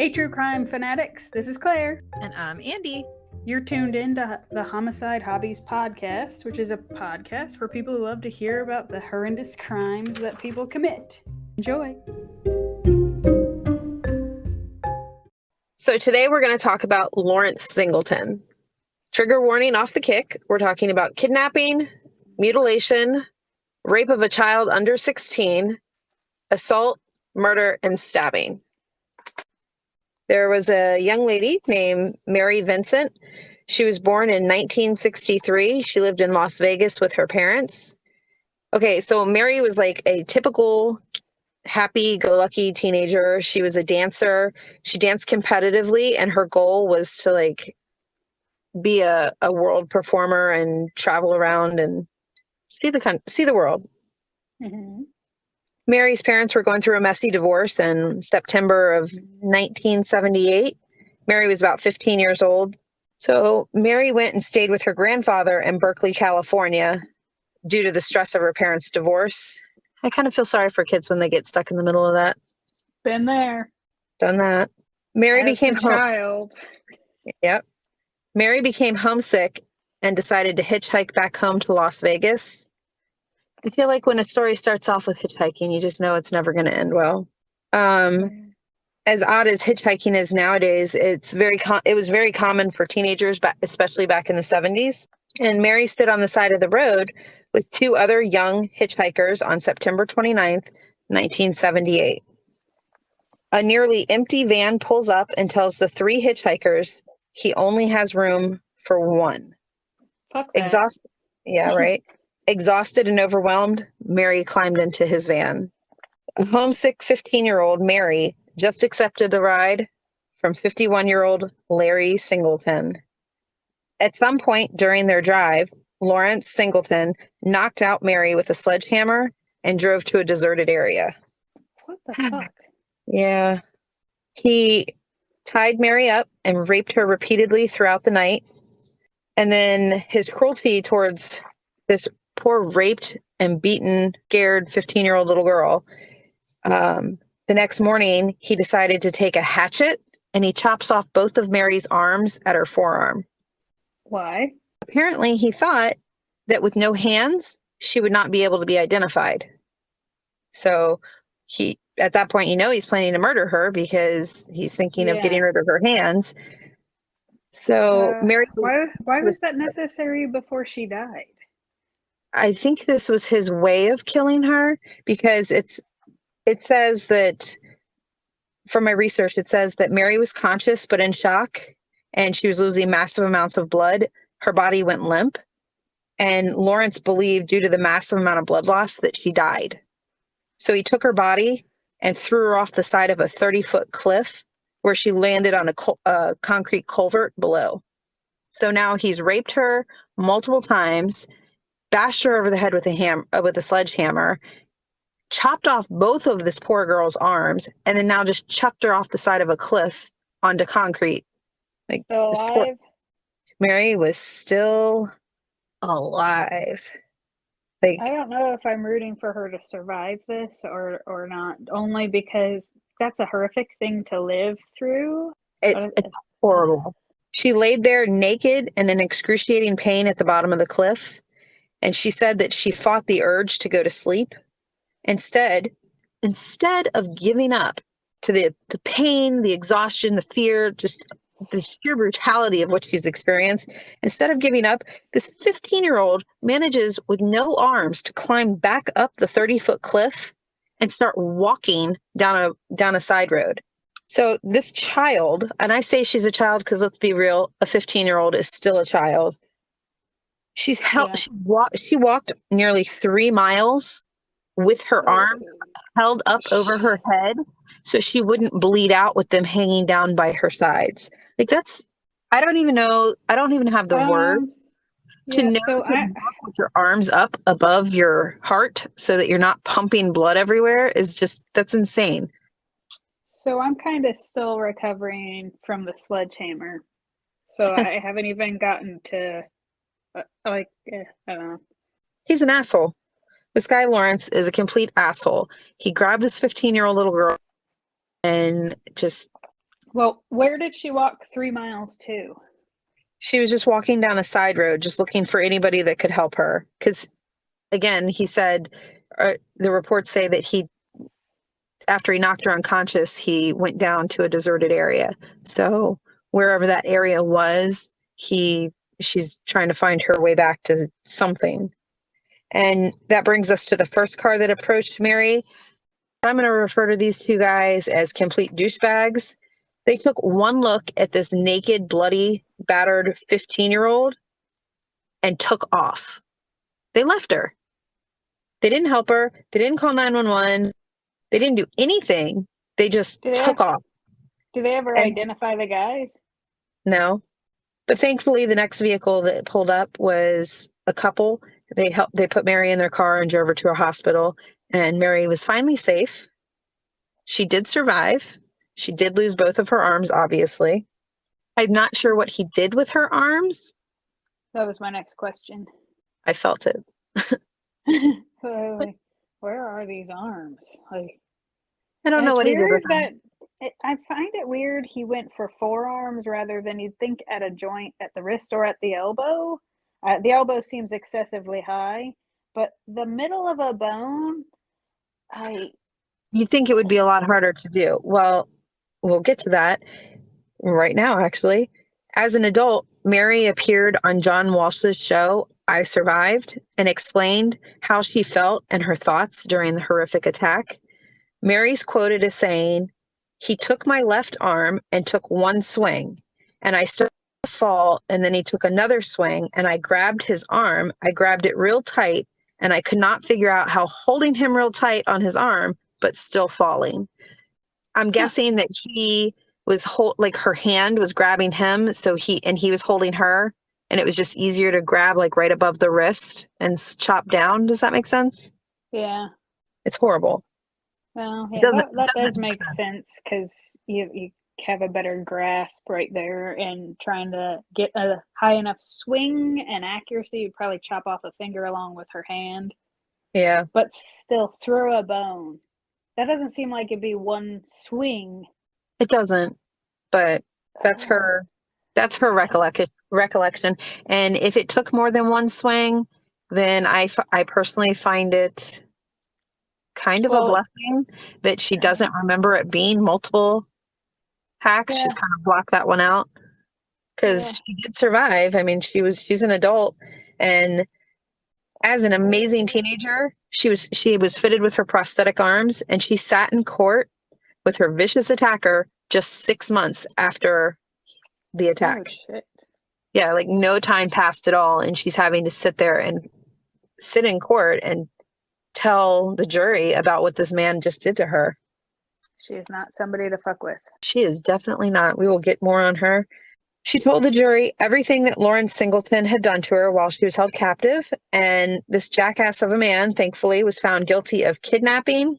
Hey, true crime fanatics, this is Claire. And I'm Andy. You're tuned in to the Homicide Hobbies podcast, which is a podcast for people who love to hear about the horrendous crimes that people commit. Enjoy. So today we're going to talk about Lawrence Singleton. Trigger warning off the kick. We're talking about kidnapping, mutilation, rape of a child under 16, assault, murder, and stabbing. There was a young lady named Mary Vincent. She was born in 1963. She lived in Las Vegas with her parents. Okay, so Mary was like a typical happy-go-lucky teenager. She was a dancer. She danced competitively, and her goal was to be a world performer and travel around and see the world. Mm-hmm. Mary's parents were going through a messy divorce in September of 1978. Mary was about 15 years old. So Mary went and stayed with her grandfather in Berkeley, California, due to the stress of her parents' divorce. I kind of feel sorry for kids when they get stuck in the middle of that. Been there. Done that. Mary became child. Yep. Mary became homesick and decided to hitchhike back home to Las Vegas. I feel like when a story starts off with hitchhiking, you just know it's never going to end well. As odd as hitchhiking is nowadays, it was very common for teenagers, especially back in the 70s. And Mary stood on the side of the road with two other young hitchhikers on September 29th, 1978. A nearly empty van pulls up and tells the three hitchhikers he only has room for one. Fuck that. Exhausted. Yeah, right. Exhausted and overwhelmed, Mary climbed into his van. A homesick 15-year-old Mary just accepted the ride from 51-year-old Larry Singleton. At some point during their drive, Lawrence Singleton knocked out Mary with a sledgehammer and drove to a deserted area. What the fuck? Yeah. He tied Mary up and raped her repeatedly throughout the night. And then his cruelty towards this poor raped and beaten, scared 15-year-old little girl. The next morning, he decided to take a hatchet and he chops off both of Mary's arms at her forearm. Why? Apparently, he thought that with no hands, she would not be able to be identified. So at that point, he's planning to murder her because he's thinking of getting rid of her hands. So Mary, why was that necessary before she died? I think this was his way of killing her because it says that, from my research, it says that Mary was conscious but in shock and she was losing massive amounts of blood. Her body went limp. And Lawrence believed, due to the massive amount of blood loss, that she died. So he took her body and threw her off the side of a 30-foot cliff where she landed on a concrete culvert below. So now he's raped her multiple times, bashed her over the head with a sledgehammer, chopped off both of this poor girl's arms, and then now just chucked her off the side of a cliff onto concrete. Still alive? Mary was still alive. I don't know if I'm rooting for her to survive this or not, only because that's a horrific thing to live through. It's horrible. She laid there naked and in excruciating pain at the bottom of the cliff. And she said that she fought the urge to go to sleep. Instead of giving up to the pain, the exhaustion, the fear, just the sheer brutality of what she's experienced, instead of giving up, this 15-year-old manages with no arms to climb back up the 30-foot cliff and start walking down a side road. So this child, and I say she's a child because let's be real, a 15-year-old is still a child. She walked nearly 3 miles with her arm held up over her head so she wouldn't bleed out with them hanging down by her sides. I don't even have the words to walk with your arms up above your heart so that you're not pumping blood everywhere that's insane. So I'm kind of still recovering from the sledgehammer. So I haven't even gotten to, I don't know. He's an asshole. This guy, Lawrence, is a complete asshole. He grabbed this 15-year-old little girl and just Well, where did she walk 3 miles to? She was just walking down a side road, just looking for anybody that could help her. Because, again, he said, the reports say that after he knocked her unconscious, he went down to a deserted area. So wherever that area was, she's trying to find her way back to something. And that brings us to the first car that approached Mary. I'm going to refer to these two guys as complete douchebags. They took one look at this naked, bloody, battered 15-year-old and took off. They left her. They didn't help her. They didn't call 911. They didn't do anything. They just took off. Do they ever identify the guys? No. But thankfully, the next vehicle that pulled up was a couple. They put Mary in their car and drove her to a hospital. And Mary was finally safe. She did survive. She did lose both of her arms, obviously. I'm not sure what he did with her arms. That was my next question. I felt it. Like, where are these arms? Like, I don't know what he did with them. I find it weird he went for forearms rather than you'd think at a joint at the wrist or at the elbow. The elbow seems excessively high, but the middle of a bone, You'd think it would be a lot harder to do. Well, we'll get to that right now, actually. As an adult, Mary appeared on John Walsh's show, I Survived, and explained how she felt and her thoughts during the horrific attack. Mary's quoted as saying, "He took my left arm and took one swing, and I started to fall, and then he took another swing, and I grabbed his arm. I grabbed it real tight, and I could not figure out how holding him real tight on his arm, but still falling." I'm guessing that he was like her hand was grabbing him, so he was holding her, and it was just easier to grab like right above the wrist and chop down. Does that make sense? Yeah. It's horrible. Well, yeah, that does make sense because you have a better grasp right there, and trying to get a high enough swing and accuracy, you'd probably chop off a finger along with her hand. Yeah. But still, throw a bone. That doesn't seem like it'd be one swing. It doesn't, but that's her recollection. And if it took more than one swing, then I personally find it kind of a blessing that she doesn't remember it being multiple hacks. Yeah. She's kind of blocked that one out because she did survive. I mean, she's an adult, and as an amazing teenager, she was fitted with her prosthetic arms, and she sat in court with her vicious attacker just 6 months after the attack. Oh, shit. Yeah, like no time passed at all, and she's having to sit there and sit in court and tell the jury about what this man just did to her. She is not somebody to fuck with. She is definitely not. We will get more on her. She told the jury everything that Lawrence Singleton had done to her while she was held captive, and this jackass of a man, thankfully, was found guilty of kidnapping,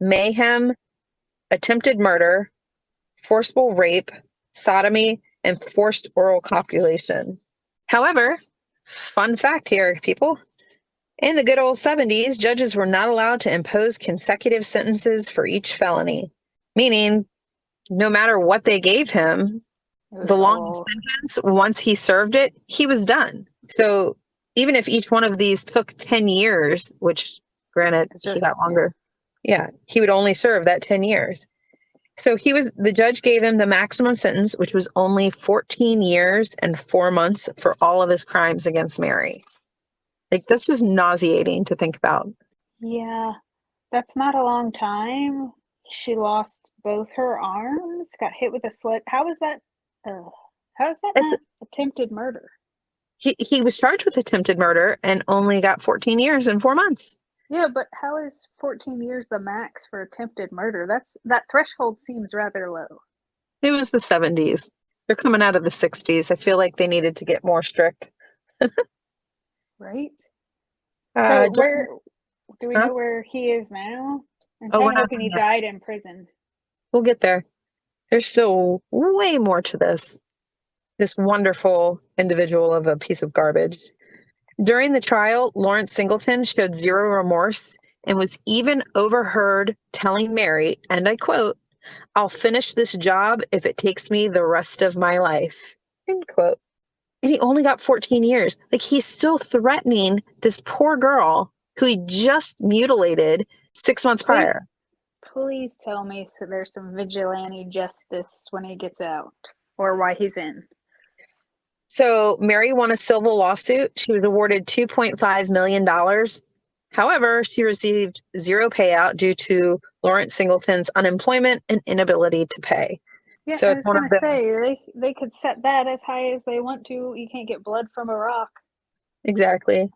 mayhem, attempted murder, forcible rape, sodomy, and forced oral copulation. However, fun fact here, people, in the good old 70s, judges were not allowed to impose consecutive sentences for each felony, meaning no matter what they gave him, the longest sentence, once he served it, he was done. So even if each one of these took 10 years, which granted, he got longer, yeah, he would only serve that 10 years. So the judge gave him the maximum sentence, which was only 14 years and 4 months for all of his crimes against Mary. Like, that's just nauseating to think about. Yeah, that's not a long time. She lost both her arms, got hit with a sled. How is that not attempted murder? He was charged with attempted murder and only got 14 years and 4 months. Yeah, but how is 14 years the max for attempted murder? That threshold seems rather low. It was the 70s. They're coming out of the 60s. I feel like they needed to get more strict. Right? So do we know where he is now? I'm kind of hoping he died in prison. We'll get there. There's still way more to this wonderful individual of a piece of garbage. During the trial, Lawrence Singleton showed zero remorse and was even overheard telling Mary, and I quote, I'll finish this job if it takes me the rest of my life. End quote. And he only got 14 years. Like, he's still threatening this poor girl who he just mutilated 6 months prior. Please tell me so there's some vigilante justice when he gets out, or why he's in. So Mary won a civil lawsuit. She was awarded $2.5 million. However, she received zero payout due to Lawrence Singleton's unemployment and inability to pay. Yeah, So I was going to say, they could set that as high as they want to. You can't get blood from a rock. Exactly.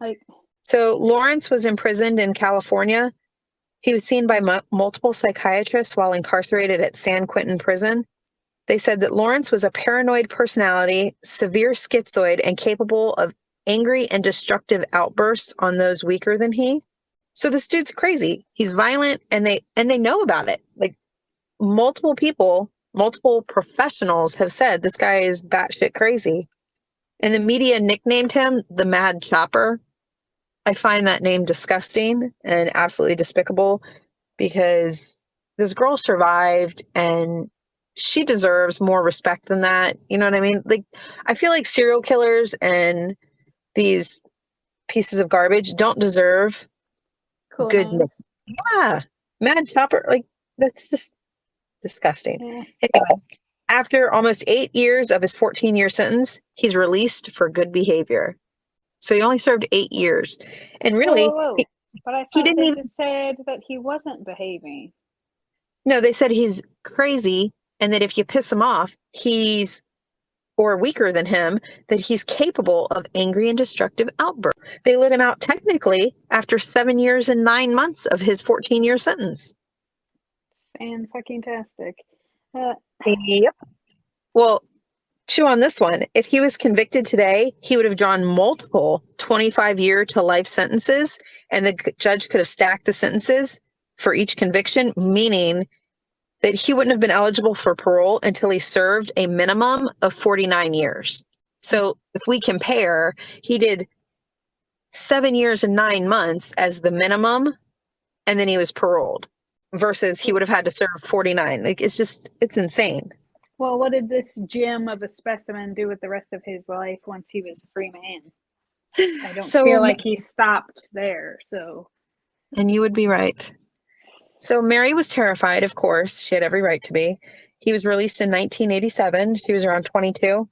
So Lawrence was imprisoned in California. He was seen by multiple psychiatrists while incarcerated at San Quentin Prison. They said that Lawrence was a paranoid personality, severe schizoid, and capable of angry and destructive outbursts on those weaker than he. So this dude's crazy. He's violent, and they know about it. Like, multiple people, multiple professionals have said this guy is batshit crazy. And the media nicknamed him the Mad Chopper. I find that name disgusting and absolutely despicable, because this girl survived and she deserves more respect than that. You know what I mean? Like, I feel like serial killers and these pieces of garbage don't deserve good names. Yeah. Mad Chopper. Like, that's just disgusting. Yeah. Anyway, after almost 8 years of his 14-year sentence, he's released for good behavior. So he only served 8 years. And really, but I thought they just said that he wasn't behaving. No, they said he's crazy, and that if you piss him off, or weaker than him, that he's capable of angry and destructive outbursts. They let him out technically after 7 years and 9 months of his 14-year sentence. Fan-fucking-tastic. Yep. Well, chew on this one. If he was convicted today, he would have drawn multiple 25-year to life sentences, and the judge could have stacked the sentences for each conviction, meaning that he wouldn't have been eligible for parole until he served a minimum of 49 years. So if we compare, he did 7 years and 9 months as the minimum, and then he was paroled, versus he would have had to serve 49. Like, it's insane. Well, what did this gem of a specimen do with the rest of his life once he was a free man? I don't feel like he stopped there. So, and you would be right. So Mary was terrified, of course. She had every right to be. He was released in 1987. She was around 22.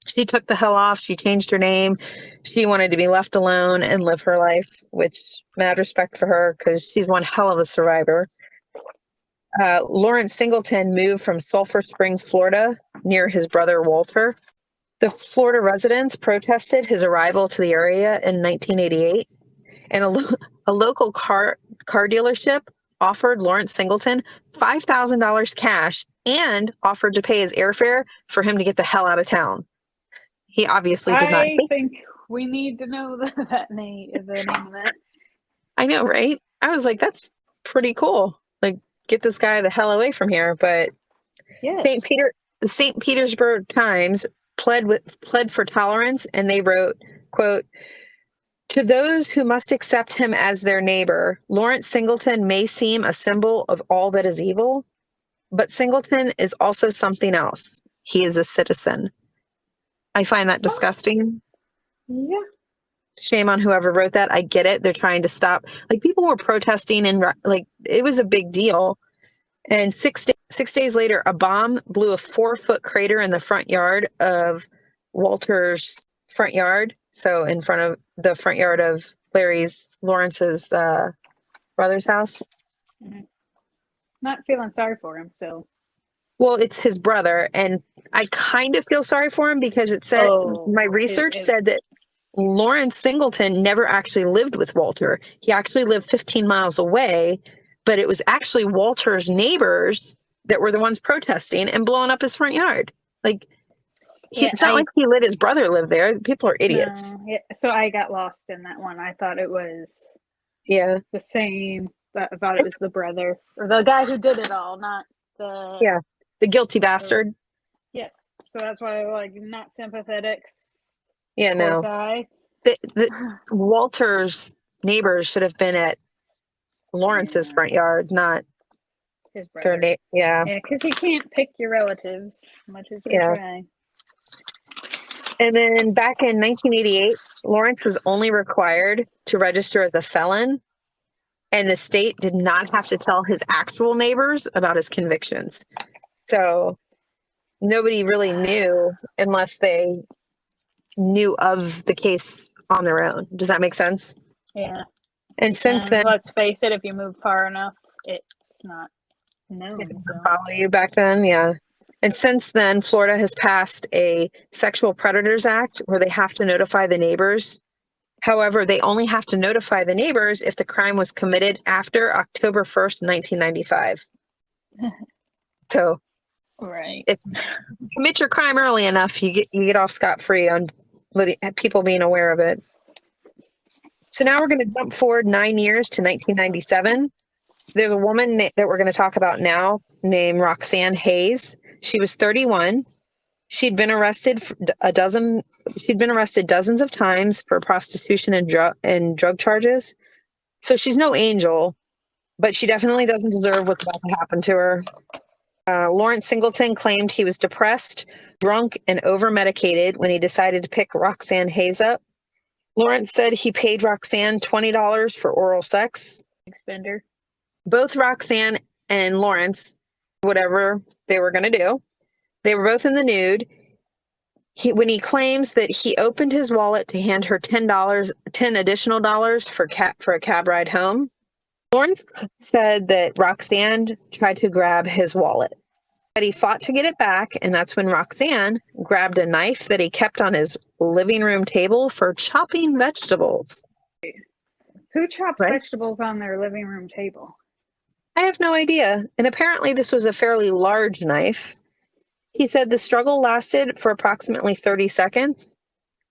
She took the hell off. She changed her name. She wanted to be left alone and live her life, which, mad respect for her, because she's one hell of a survivor. Lawrence Singleton moved from Sulphur Springs, Florida, near his brother Walter. The Florida residents protested his arrival to the area in 1988, and a local car dealership offered Lawrence Singleton $5,000 cash and offered to pay his airfare for him to get the hell out of town. He obviously did not. I think we need to know the name of that. I know, right? I was like, that's pretty cool. Like, get this guy the hell away from here. But yes. The St. Petersburg Times pled for tolerance, and they wrote, quote, "To those who must accept him as their neighbor, Lawrence Singleton may seem a symbol of all that is evil, but Singleton is also something else. He is a citizen." I find that disgusting. Yeah. Shame on whoever wrote that. I get it. They're trying to stop. Like, people were protesting, and like, it was a big deal. And 6 days later, a bomb blew a 4-foot crater in the front yard of Walter's front yard. So in front of the front yard of Lawrence's brother's house. Mm-hmm. Not feeling sorry for him, so. Well, it's his brother, and I kind of feel sorry for him, because it said, my research said that Lawrence Singleton never actually lived with Walter. He actually lived 15 miles away, but it was actually Walter's neighbors that were the ones protesting and blowing up his front yard. Like, it's not like he let his brother live there. People are idiots. No, so I got lost in that one. I thought it was the same. I thought it was the brother, or the guy who did it all, not the guilty bastard. Yes. So that's why I'm like not sympathetic. Yeah, no. Guy. The Walter's neighbors should have been at Lawrence's front yard, not His brother. Yeah. Yeah, because you can't pick your relatives, much as we try. And then back in 1988, Lawrence was only required to register as a felon, and the state did not have to tell his actual neighbors about his convictions. So nobody really knew unless they knew of the case on their own. Does that make sense? Yeah. And since then, let's face it, if you move far enough, it's not known. It doesn't follow you back then, yeah. And since then, Florida has passed a Sexual Predators Act where they have to notify the neighbors. However, they only have to notify the neighbors if the crime was committed after October 1st, 1995. So, right. if you commit your crime early enough, you get off scot-free on people being aware of it. So now we're going to jump forward 9 years to 1997. There's a woman that we're going to talk about now named Roxanne Haynes. She was 31. She'd been arrested dozens of times for prostitution and drug charges. So she's no angel, but she definitely doesn't deserve what's about to happen to her. Lawrence Singleton claimed he was depressed, drunk, and over-medicated when he decided to pick Roxanne Haynes up. Lawrence said he paid Roxanne $20 for oral sex. Expender. Both Roxanne and Lawrence, whatever they were going to do, they were both in the nude. When he claims that he opened his wallet to hand her $10 additional for a cab ride home, Lawrence said that Roxanne tried to grab his wallet, that he fought to get it back, and that's when Roxanne grabbed a knife that he kept on his living room table for chopping vegetables. Who chops vegetables on their living room table? I have no idea. And apparently this was a fairly large knife. He said the struggle lasted for approximately 30 seconds.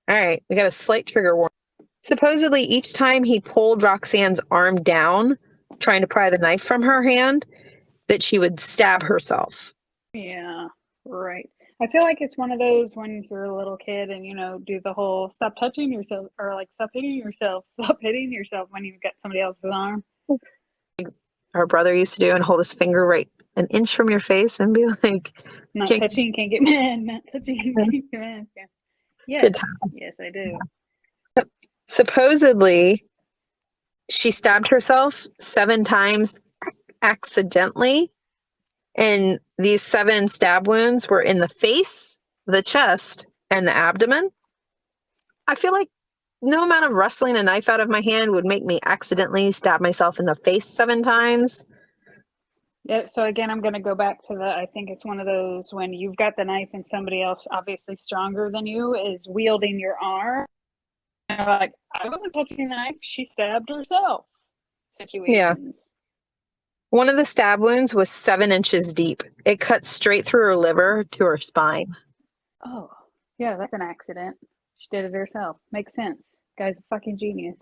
All right, we got a slight trigger warning. Supposedly, each time he pulled Roxanne's arm down, trying to pry the knife from her hand, that she would stab herself. Yeah, right. I feel like it's one of those when you're a little kid and, do the whole stop touching yourself or like stop hitting yourself when you've got somebody else's arm. Our brother used to do and hold his finger right an inch from your face and be like, not touching, can't get mad. Not touching, can't get mad. Yeah. Yes, I do. Supposedly, she stabbed herself 7 times accidentally. And these 7 stab wounds were in the face, the chest, and the abdomen. I feel like no amount of wrestling a knife out of my hand would make me accidentally stab myself in the face 7 times. Yeah, so again, I'm going to go back to I think it's one of those when you've got the knife and somebody else obviously stronger than you is wielding your arm. And like, I wasn't touching the knife, she stabbed herself situations. Yeah. One of the stab wounds was 7 inches deep. It cut straight through her liver to her spine. Oh, yeah, that's an accident. She did it herself. Makes sense. Guy's a fucking genius.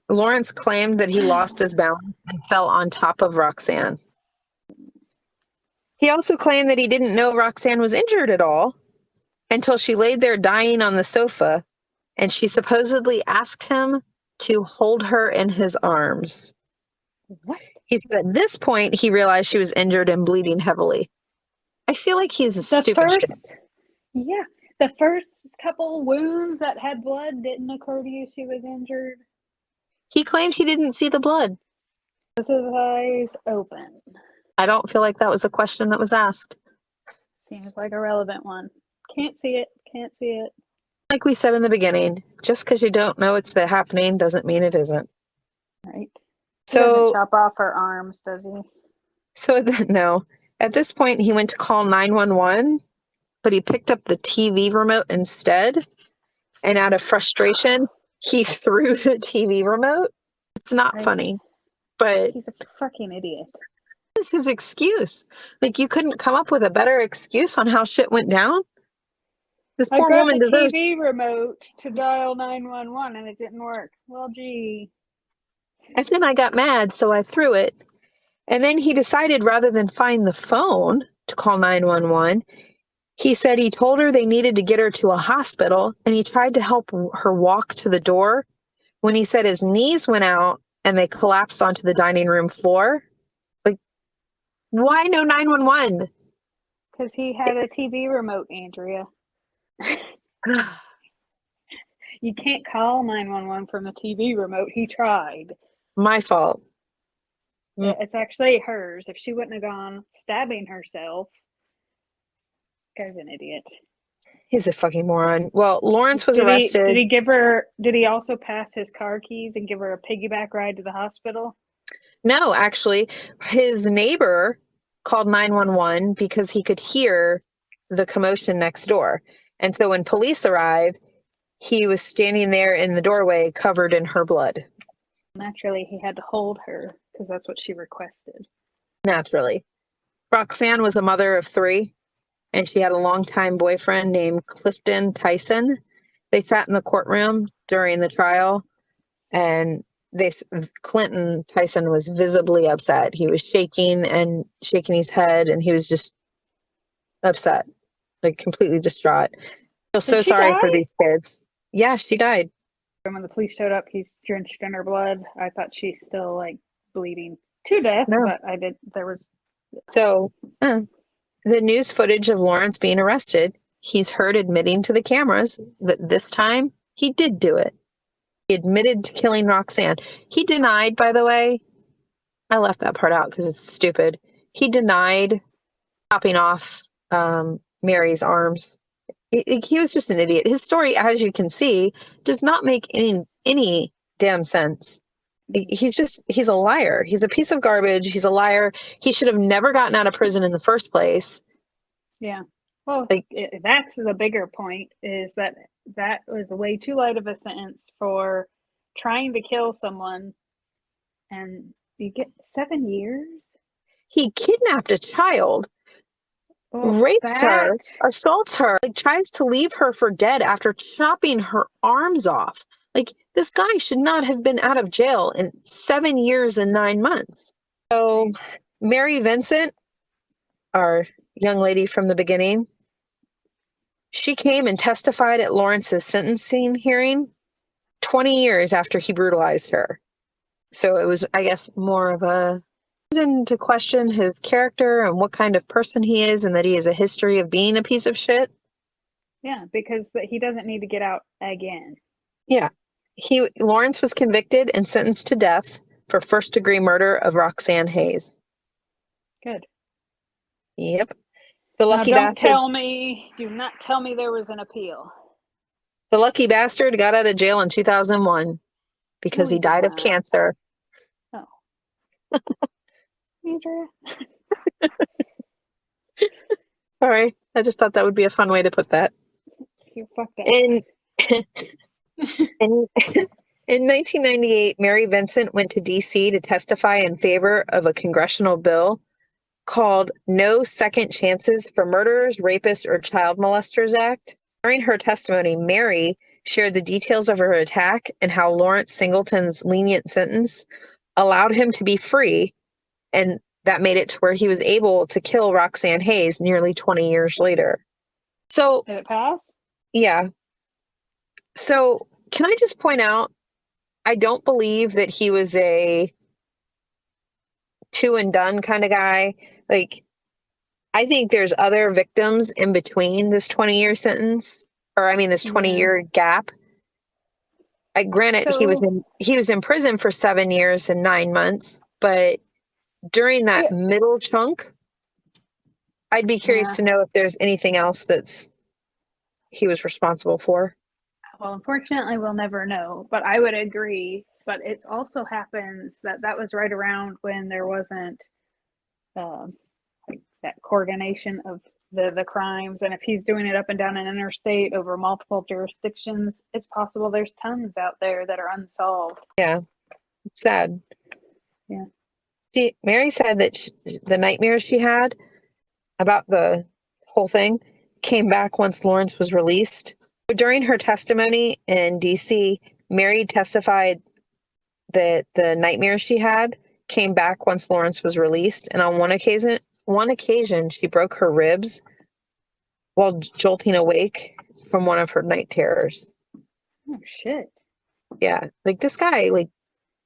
Lawrence claimed that he lost his balance and fell on top of Roxanne. He also claimed that he didn't know Roxanne was injured at all until she laid there dying on the sofa, and she supposedly asked him to hold her in his arms. What? He said at this point he realized she was injured and bleeding heavily. I feel like he's a stupid shit. Yeah, the first couple wounds that had blood didn't occur to you she was injured. He claimed he didn't see the blood. With his eyes open. I don't feel like that was a question that was asked. Seems like a relevant one. Can't see it. Can't see it. Like we said in the beginning, just because you don't know it's happening doesn't mean it isn't. Right. So he doesn't chop off her arms, does he? So no. At this point, he went to call 911, but he picked up the TV remote instead. And out of frustration, he threw the TV remote. It's not funny, but he's a fucking idiot. This is his excuse. Like, you couldn't come up with a better excuse on how shit went down? This poor woman deserves the TV remote to dial 911 and it didn't work. Well, gee. And then I got mad, so I threw it. And then he decided rather than find the phone to call 911, he said he told her they needed to get her to a hospital, and he tried to help her walk to the door when he said his knees went out and they collapsed onto the dining room floor. Like, Why no 911? Because he had a TV remote, Andrea. You can't call 911 from a TV remote. He tried. My fault. It's actually hers. If she wouldn't have gone stabbing herself, guy's an idiot. He's a fucking moron. Well, Lawrence was arrested. Did he also pass his car keys and give her a piggyback ride to the hospital? No, actually, his neighbor called 911 because he could hear the commotion next door. And so when police arrived, he was standing there in the doorway covered in her blood. Naturally, he had to hold her because that's what she requested. Naturally. Roxanne was a mother of 3, and she had a longtime boyfriend named Clifton Tyson. They sat in the courtroom during the trial, and Clinton Tyson was visibly upset. He was shaking his head, and he was just upset, like completely distraught. I feel so sorry for these kids. Yeah, she died. And when the police showed up, he's drenched in her blood. I thought she's still like bleeding to death, but So the news footage of Lawrence being arrested, he's heard admitting to the cameras that this time he did do it. He admitted to killing Roxanne. He denied, by the way, I left that part out because it's stupid. He denied chopping off Mary's arms. He was just an idiot. His story, as you can see, does not make any damn sense. He's a liar. He's a piece of garbage. He's a liar. He should have never gotten out of prison in the first place. Yeah. Well, that's the bigger point, is that was way too light of a sentence for trying to kill someone, and you get 7 years. He kidnapped a child, rapes her, assaults her, tries to leave her for dead after chopping her arms off. This guy should not have been out of jail in 7 years and 9 months. So Mary Vincent, our young lady from the beginning, she came and testified at Lawrence's sentencing hearing 20 years after he brutalized her. So it was, I guess, more of a reason to question his character and what kind of person he is, and that he has a history of being a piece of shit. Yeah, because he doesn't need to get out again. Yeah. Lawrence was convicted and sentenced to death for first-degree murder of Roxanne Haynes. Good. Yep. The lucky bastard. Do not tell me there was an appeal. The lucky bastard got out of jail in 2001 because he died of cancer. Oh. Andrea. Sorry. I just thought that would be a fun way to put that. You fucked up. In 1998, Mary Vincent went to D.C. to testify in favor of a congressional bill called No Second Chances for Murderers, Rapists, or Child Molesters Act. During her testimony, Mary shared the details of her attack and how Lawrence Singleton's lenient sentence allowed him to be free, and that made it to where he was able to kill Roxanne Haynes nearly 20 years later. So, did it pass? Yeah. So, can I just point out, I don't believe that he was a two and done kind of guy. I think there's other victims in between this 20-year sentence, this 20-year gap. Granted, he was in prison for 7 years and 9 months, but during that middle chunk, I'd be curious to know if there's anything else he was responsible for. Well, unfortunately, we'll never know, but I would agree. But it also happens that was right around when there wasn't that coordination of the crimes. And if he's doing it up and down an interstate over multiple jurisdictions, it's possible there's tons out there that are unsolved. Yeah, it's sad. Yeah. Mary said that the nightmares she had about the whole thing came back once Lawrence was released. During her testimony in D.C., Mary testified that the nightmares she had came back once Lawrence was released, and on one occasion, she broke her ribs while jolting awake from one of her night terrors. Oh, shit. Yeah, this guy,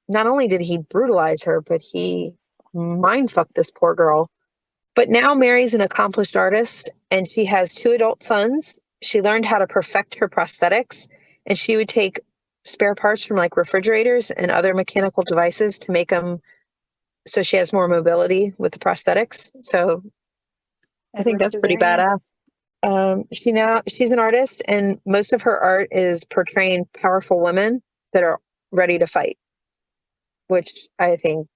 not only did he brutalize her, but he mind-fucked this poor girl. But now Mary's an accomplished artist and she has 2 adult sons. She learned how to perfect her prosthetics, and she would take spare parts from like refrigerators and other mechanical devices to make them so she has more mobility with the prosthetics. So I think Edward that's pretty Scissorhands. badass. She's an artist, and most of her art is portraying powerful women that are ready to fight, which I think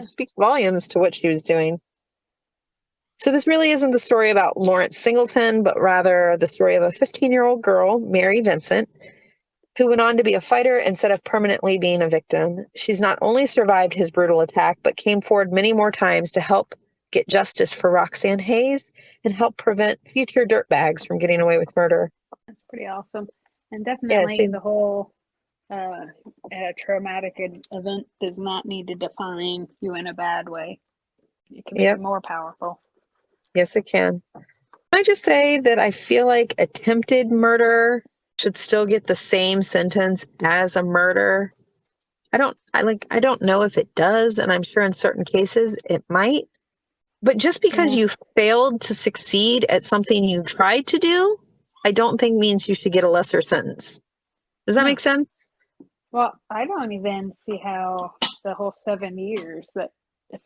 speaks volumes to what she was doing. So this really isn't the story about Lawrence Singleton, but rather the story of a 15-year-old girl, Mary Vincent, who went on to be a fighter instead of permanently being a victim. She's not only survived his brutal attack, but came forward many more times to help get justice for Roxanne Haynes and help prevent future dirtbags from getting away with murder. That's pretty awesome. And definitely the whole traumatic event does not need to define you in a bad way. It can make it more powerful. Yes, it can. Can I just say that I feel like attempted murder should still get the same sentence as a murder. I don't know if it does, and I'm sure in certain cases it might. But just because you failed to succeed at something you tried to do, I don't think means you should get a lesser sentence. Does that make sense? Well, I don't even see how the whole 7 years, that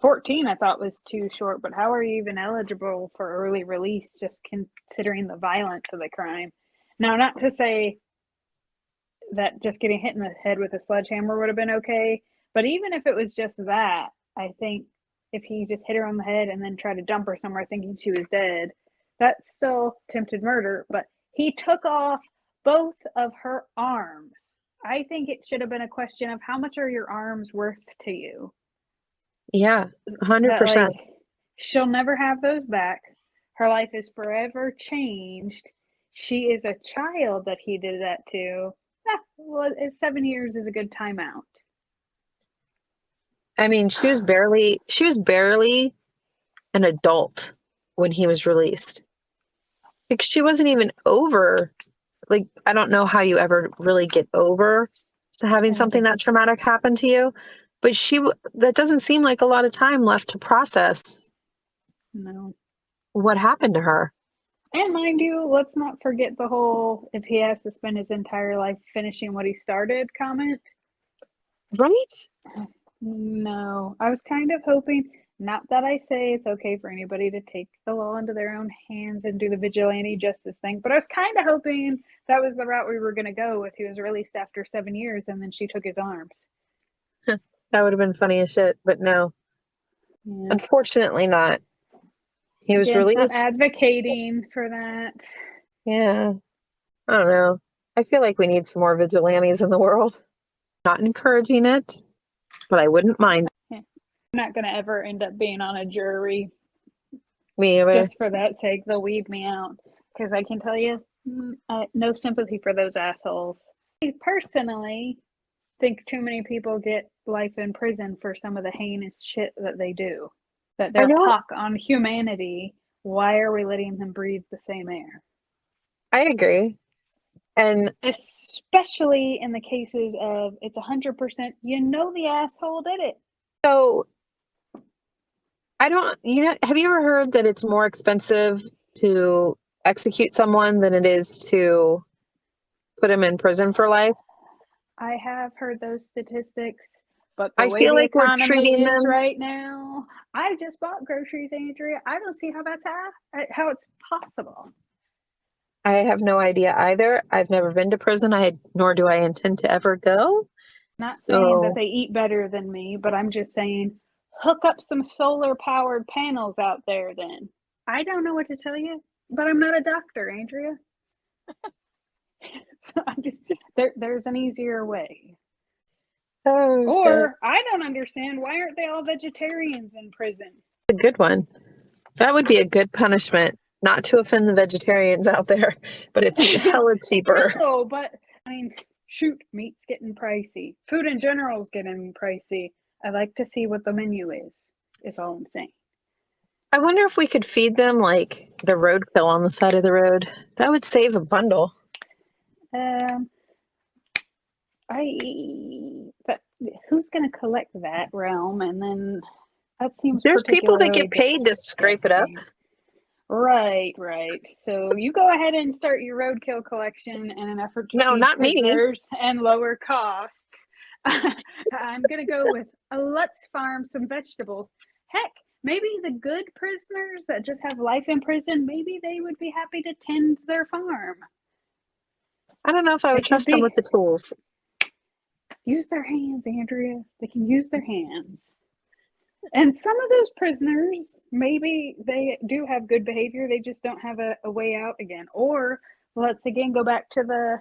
14 I thought was too short, but how are you even eligible for early release just considering the violence of the crime? Now, not to say that just getting hit in the head with a sledgehammer would have been okay, but even if it was just that, I think if he just hit her on the head and then tried to dump her somewhere thinking she was dead, that's still attempted murder, but he took off both of her arms. I think it should have been a question of how much are your arms worth to you? Yeah, 100%. Like, she'll never have those back. Her life is forever changed. She is a child that he did that to. Well, 7 years is a good timeout. I mean, she was barely an adult when he was released. Like, she wasn't even over. Like, I don't know how you ever really get over having something that traumatic happen to you, but that doesn't seem like a lot of time left to process what happened to her. And mind you, let's not forget the whole if he has to spend his entire life finishing what he started comment. Right? No, I was kind of hoping, not that I say it's okay for anybody to take the law into their own hands and do the vigilante justice thing, but I was kind of hoping that was the route we were going to go with. He was released after 7 years and then she took his arms. That would have been funny as shit, but no. Yeah. Unfortunately not. He was released. Not advocating for that. Yeah. I don't know. I feel like we need some more vigilantes in the world. Not encouraging it, but I wouldn't mind. Yeah. I'm not going to ever end up being on a jury. Me either. Just for that sake, they'll weed me out. Because I can tell you, no sympathy for those assholes. I personally think too many people get life in prison for some of the heinous shit that they do. That they're pock on humanity. Why are we letting them breathe the same air? I agree. And especially in the cases of it's 100%, the asshole did it. So I don't, have you ever heard that it's more expensive to execute someone than it is to put him in prison for life? I have heard those statistics, but I feel like we're treating them right now. I just bought groceries, Andrea. I don't see how how it's possible. I have no idea either. I've never been to prison. Nor do I intend to ever go. Not saying that they eat better than me, but I'm just saying hook up some solar powered panels out there then. I don't know what to tell you, but I'm not a doctor, Andrea. There's an easier way. I don't understand, why aren't they all vegetarians in prison? A good one. That would be a good punishment. Not to offend the vegetarians out there, but it's hella cheaper. No, but I mean, shoot, meat's getting pricey. Food in general is getting pricey. I like to see what the menu is all I'm saying. I wonder if we could feed them like the roadkill on the side of the road. That would save a bundle. But who's going to collect that realm? And then That seems There's people that particularly get paid to scrape it up. disgusting. Right. So you go ahead and start your roadkill collection in an effort to No, feed not me. prisoners and lower costs. I'm gonna go with let's farm some vegetables. Heck, maybe the good prisoners that just have life in prison, maybe they would be happy to tend their farm. I don't know if I would trust them with the tools. Use their hands, Andrea. They can use their hands. And some of those prisoners, maybe they do have good behavior. They just don't have a way out again. Or let's again go back to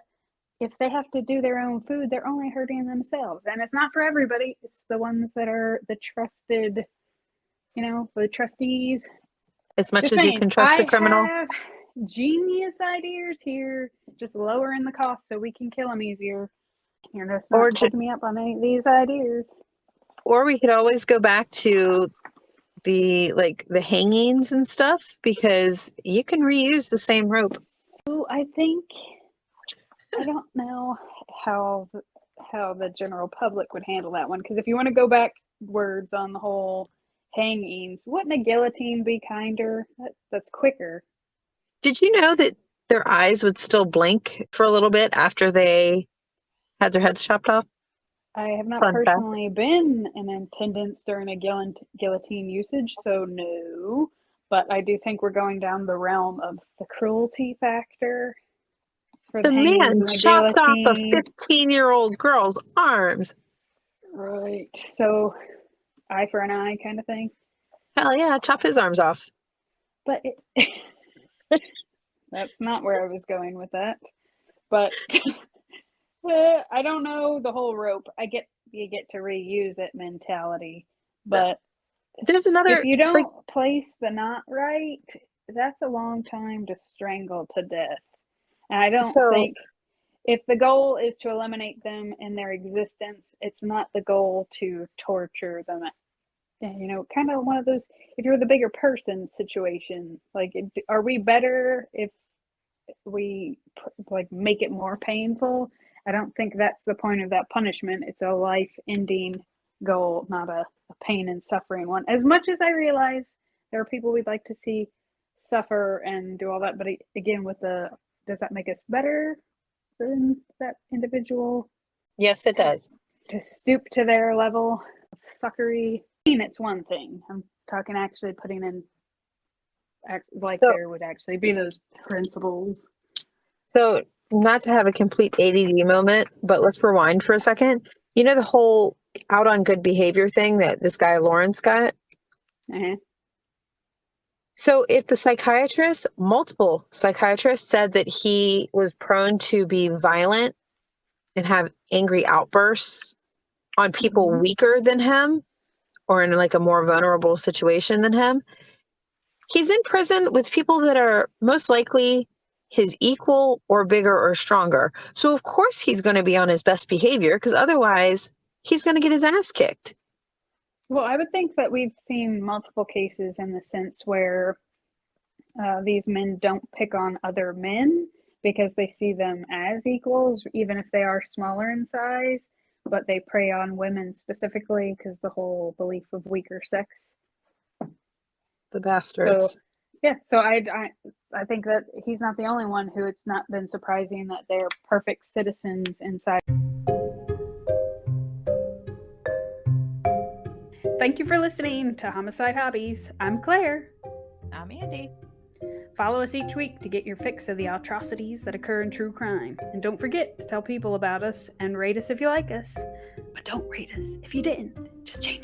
if they have to do their own food, they're only hurting themselves. And it's not for everybody. It's the ones that are the trusted, the trustees. As much as you can trust the criminal. I have genius ideas here. Just lowering the cost so we can kill them easier. And that's not taking me up on any of these ideas. Or we could always go back to the hangings and stuff, because you can reuse the same rope. So I don't know how the general public would handle that one, because if you want to go backwards on the whole hangings, wouldn't a guillotine be kinder? That's quicker. Did you know that their eyes would still blink for a little bit after they had their heads chopped off? I have not personally been in attendance during a guillotine usage, so no. But I do think we're going down the realm of the cruelty factor. The man chopped off a 15-year-old girl's arms. Right. So, eye for an eye kind of thing. Hell yeah, chop his arms off. But that's not where I was going with that. But I don't know the whole rope. I get you get to reuse it mentality, but there's another. If you don't place the knot right, that's a long time to strangle to death. And I don't think if the goal is to eliminate them in their existence, it's not the goal to torture them. Kind of one of those. If you're the bigger person situation, are we better if we make it more painful? I don't think that's the point of that punishment. It's a life-ending goal, not a pain and suffering one. As much as I realize there are people we'd like to see suffer and do all that, but again, does that make us better than that individual? Yes, it does. To stoop to their level of fuckery. It's one thing. I'm talking actually putting in there would actually be those principles. So, not to have a complete ADD moment, but let's rewind for a second. You know the whole out on good behavior thing that this guy Lawrence got? Uh-huh. So if multiple psychiatrists said that he was prone to be violent and have angry outbursts on people weaker than him or in a more vulnerable situation than him, he's in prison with people that are most likely his equal or bigger or stronger. So of course he's going to be on his best behavior, because otherwise he's going to get his ass kicked. Well, I would think that we've seen multiple cases in the sense where these men don't pick on other men because they see them as equals, even if they are smaller in size, but they prey on women specifically because the whole belief of weaker sex. The bastards. So I think that he's not the only one who it's not been surprising that they're perfect citizens inside. Thank you for listening to Homicide Hobbies. I'm Claire. I'm Andy. Follow us each week to get your fix of the atrocities that occur in true crime. And don't forget to tell people about us and rate us if you like us. But don't rate us if you didn't. Just change